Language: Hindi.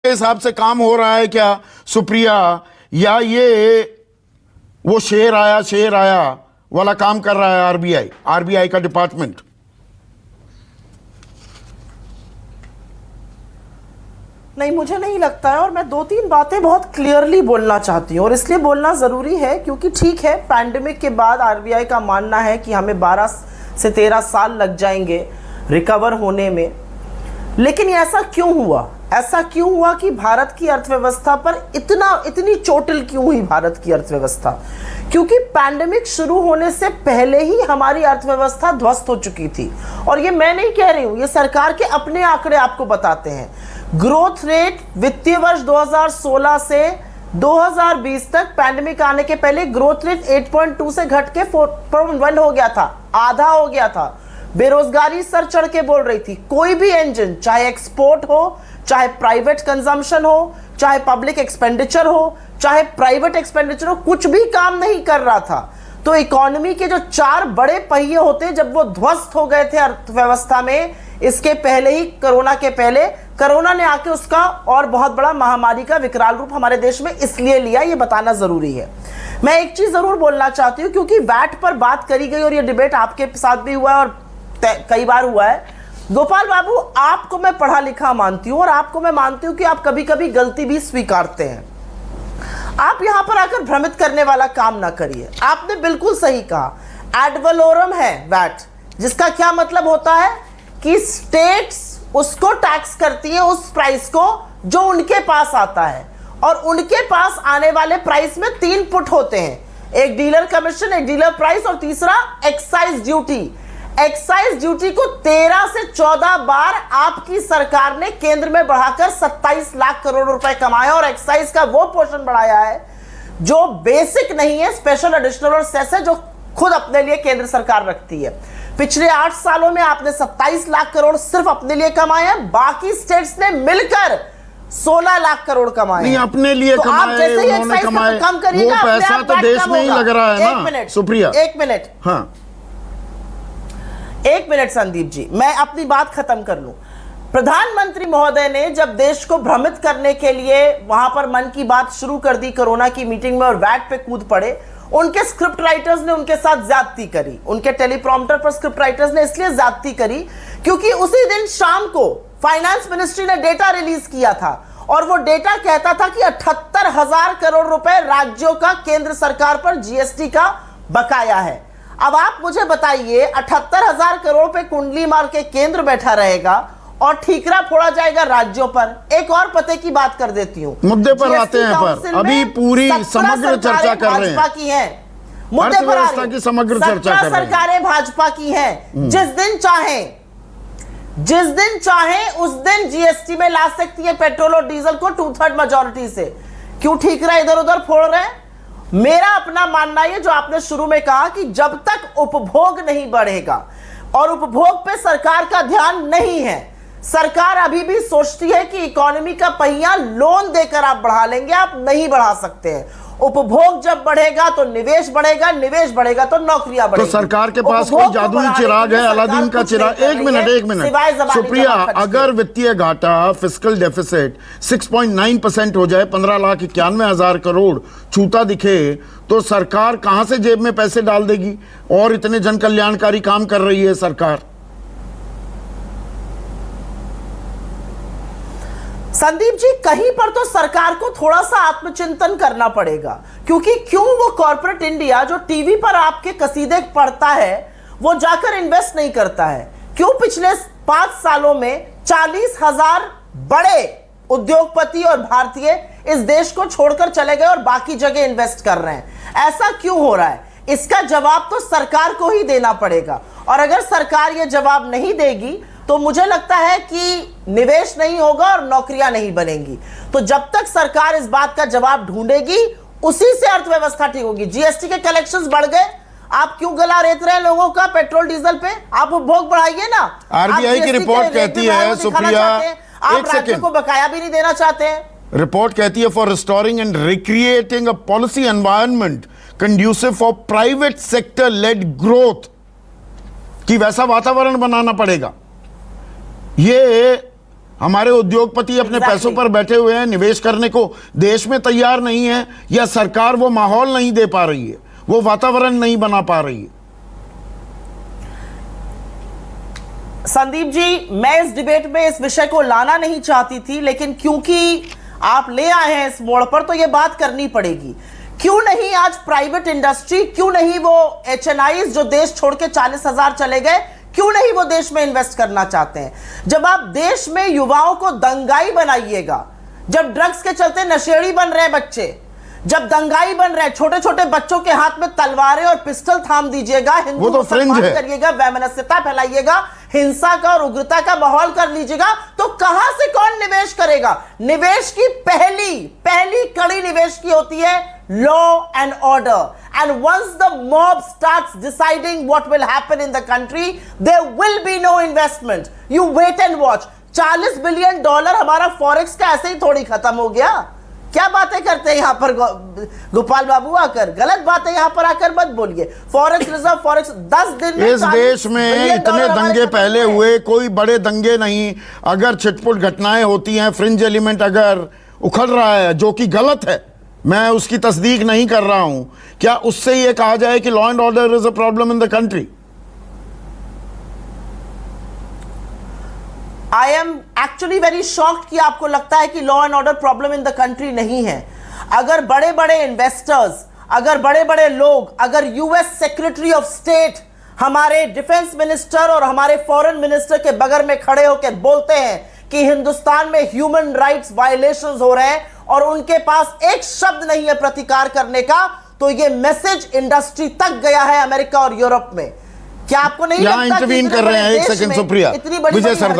हिसाब से काम हो रहा है क्या सुप्रिया, या ये वो शेर आया वाला काम कर रहा है आरबीआई का डिपार्टमेंट? नहीं, मुझे नहीं लगता है। और मैं 2-3 बातें बहुत क्लियरली बोलना चाहती हूँ, और इसलिए बोलना ज़रूरी है क्योंकि ठीक है, पैंडेमिक के बाद आरबीआई का मानना है कि हमें 12 से 13 साल लग जाएंगे रिकवर होने में। लेकिन ऐसा क्यों हुआ? ऐसा क्यों हुआ कि भारत की अर्थव्यवस्था पर इतनी चोटिल क्यों हुई भारत की अर्थव्यवस्था? क्योंकि पैंडेमिक शुरू होने से पहले ही हमारी अर्थव्यवस्था ध्वस्त हो चुकी थी। और ये मैं नहीं कह रही हूँ, ये सरकार के अपने आंकड़े आपको बताते हैं। ग्रोथ रेट वित्तीय वर्ष 2016 से 2020 तक, पैंडेमिक आने के पहले ग्रोथ रेट 8.2 से घट के 4.1 हो गया था, आधा हो गया था। बेरोजगारी सर चढ़ के बोल रही थी। कोई भी इंजन, चाहे एक्सपोर्ट हो, चाहे प्राइवेट कंजम्पशन हो, चाहे पब्लिक एक्सपेंडिचर हो, चाहे प्राइवेट एक्सपेंडिचर हो, कुछ भी काम नहीं कर रहा था। तो इकोनॉमी के जो 4 बड़े पहिए होते, जब वो ध्वस्त हो गए थे अर्थव्यवस्था में, इसके पहले ही, कोरोना के पहले, कोरोना ने आके उसका और बहुत बड़ा महामारी का विकराल रूप हमारे देश में इसलिए लिया, ये बताना जरूरी है। मैं एक चीज जरूर बोलना चाहती हूँ, क्योंकि वैट पर बात करी गई और ये डिबेट आपके साथ भी हुआ है और कई बार हुआ है। गोपाल बाबू, आपको मैं पढ़ा लिखा मानती हूं और आपको मैं मानती हूं कि आप कभी कभी गलती भी स्वीकारते हैं। आप यहां पर आकर भ्रमित करने वाला काम ना करिए। आपने बिल्कुल सही कहा, एड वलोरम है वैट, जिसका क्या मतलब होता है कि स्टेट्स उसको टैक्स करती है, उस प्राइस को जो उनके पास आता है, और उनके पास आने वाले प्राइस में 3 पुट होते हैं, एक डीलर कमीशन, एक डीलर प्राइस और तीसरा एक्साइज ड्यूटी। एक्साइज ड्यूटी को 13 से 14 बार आपकी सरकार ने केंद्र में बढ़ाकर 27 लाख करोड़ रुपए कमाए, और एक्साइज का वो पोर्शन बढ़ाया है जो बेसिक नहीं है, स्पेशल, एडिशनल और सेस है, जो खुद अपने लिए केंद्र सरकार रखती है। पिछले 8 सालों में आपने 27 लाख करोड़ सिर्फ अपने लिए कमाए हैं, बाकी स्टेट्स ने मिलकर 16 लाख करोड़ कमाए। नहीं, अपने लिए तो कमाए, आप जैसे ही उन्होंने कमाए, कम करिएगा, वो पैसा तो देश में ही लग रहा है ना सुप्रिया। एक मिनट संदीप जी, मैं अपनी बात खत्म कर लूं। प्रधानमंत्री महोदय ने जब देश को भ्रमित करने के लिए वहां पर मन की बात शुरू कर दी कोरोना की मीटिंग में और वैट पे कूद पड़े, उनके स्क्रिप्ट राइटर्स ने उनके साथ ज्यादती करी। उनके टेलीप्रॉम्प्टर पर स्क्रिप्ट राइटर्स ने इसलिए ज्यादती करी क्योंकि उसी दिन शाम को फाइनेंस मिनिस्ट्री ने डेटा रिलीज किया था, और वो डेटा कहता था कि 78,000 करोड़ रुपए राज्यों का केंद्र सरकार पर जीएसटी का बकाया है। अब आप मुझे बताइए, 78,000 करोड़ पे कुंडली मार के केंद्र बैठा रहेगा और ठीकरा फोड़ा जाएगा राज्यों पर। एक और पते की बात कर देती हूँ, मुद्दे पर आते हैं, पर अभी पूरी समग्र चर्चा कर रहे हैं। भाजपा की हैं, मुद्दे पर आ रही, की समग्र चर्चा कर रहे हैं। सरकारें भाजपा की हैं। जिस दिन चाहे उस दिन जीएसटी में ला सकती है पेट्रोल और डीजल को 2/3 मेजॉरिटी से। क्यों ठीकरा इधर उधर फोड़ रहे हैं? मेरा अपना मानना है, जो आपने शुरू में कहा कि जब तक उपभोग नहीं बढ़ेगा, और उपभोग पे सरकार का ध्यान नहीं है, सरकार अभी भी सोचती है कि इकोनॉमी का पहिया लोन देकर आप बढ़ा लेंगे, आप नहीं बढ़ा सकते हैं। उपभोग जब बढ़ेगा तो निवेश बढ़ेगा, निवेश बढ़ेगा तो नौकरियां बढ़ेगी। तो सरकार के पास कोई जादुई चिराग है, अलादीन का चिराग? एक मिनट सुप्रिया, अगर वित्तीय घाटा, फिस्कल डेफिसिट 6.9% हो जाए, 15,91,000 करोड़ छूता दिखे, तो सरकार कहां से जेब में पैसे डाल देगी? और इतने जन कल्याणकारी काम कर रही है सरकार। संदीप जी, कहीं पर तो सरकार को थोड़ा सा आत्मचिंतन करना पड़ेगा, क्योंकि क्यों वो कॉर्पोरेट इंडिया जो टीवी पर आपके कसीदे पढ़ता है वो जाकर इन्वेस्ट नहीं करता है? क्यों पिछले 5 सालों में 40,000 बड़े उद्योगपति और भारतीय इस देश को छोड़कर चले गए और बाकी जगह इन्वेस्ट कर रहे हैं? ऐसा क्यों हो रहा है? इसका जवाब तो सरकार को ही देना पड़ेगा, और अगर सरकार ये जवाब नहीं देगी तो मुझे लगता है कि निवेश नहीं होगा और नौकरियां नहीं बनेंगी। तो जब तक सरकार इस बात का जवाब ढूंढेगी, उसी से अर्थव्यवस्था ठीक होगी। जीएसटी के कलेक्शंस बढ़ गए, आप क्यों गला रेत रहे हैं लोगों का पेट्रोल डीजल पे? आप उपभोग बढ़ाइए ना। आरबीआई की रिपोर्ट कहती है सुप्रिया, आप राज्यों को बकाया भी नहीं देना चाहते हैं। रिपोर्ट कहती है, for restoring and recreating a policy environment conducive for private sector led growth, कि वैसा वातावरण बनाना पड़ेगा। ये हमारे उद्योगपति अपने पैसों पर बैठे हुए हैं, निवेश करने को देश में तैयार नहीं है, या सरकार वो माहौल नहीं दे पा रही है, वो वातावरण नहीं बना पा रही है? संदीप जी, मैं इस डिबेट में इस विषय को लाना नहीं चाहती थी, लेकिन क्योंकि आप ले आए हैं इस मोड़ पर तो यह बात करनी पड़ेगी। क्यों नहीं आज प्राइवेट इंडस्ट्री, क्यों नहीं वो HNIs जो देश छोड़ के 40,000 चले गए, क्यों नहीं वो देश में इन्वेस्ट करना चाहते हैं? जब आप देश में युवाओं को दंगाई बनाइएगा, जब ड्रग्स के चलते नशेड़ी बन रहे बच्चे, जब दंगाई बन रहे छोटे छोटे बच्चों के हाथ में तलवारें और पिस्टल थाम दीजिएगा, हिंदू तो फ्रिंज है, करिएगा, वैमनस्यता फैलाइएगा, हिंसा का और उग्रता का माहौल कर लीजिएगा, तो कहां से कौन निवेश करेगा? निवेश की पहली कड़ी निवेश की होती है law and order, and once the mob starts deciding what will happen in the country, there will be no investment. You wait and watch. $40 billion हमारा फॉरेक्स का ऐसे ही थोड़ी खत्म हो गया। क्या बातें करते हैं यहां पर गोपाल बाबू आकर? गलत बातें यहां पर आकर मत बोलिए। फॉरेक्स रिजर्व, फॉरेक्स 10 दिन में इस देश में इतने दंगे पहले हुए, कोई बड़े दंगे नहीं। अगर छिटपुट घटनाएं होती हैं, फ्रिंज एलिमेंट अगर उखड़ रहा है, जो कि गलत है, मैं उसकी तस्दीक नहीं कर रहा हूं, क्या उससे यह कहा जाए कि law and order is a problem in the country? I am actually very shocked कि आपको लगता है कि law and order problem in the country नहीं है। अगर बड़े बड़े इन्वेस्टर्स, अगर बड़े बड़े लोग, अगर यूएस सेक्रेटरी ऑफ स्टेट हमारे डिफेंस मिनिस्टर और हमारे फॉरेन मिनिस्टर के बगल में खड़े होकर बोलते हैं कि हिंदुस्तान में ह्यूमन राइट्स वायलेशंस हो रहे हैं और उनके पास एक शब्द नहीं है प्रतिकार करने का, तो ये मैसेज इंडस्ट्री तक गया है अमेरिका और यूरोप में। क्या आपको नहीं लगता इंटरवीन कर रहे हैं? एक सेकंड सुप्रिया, विजय सरदार।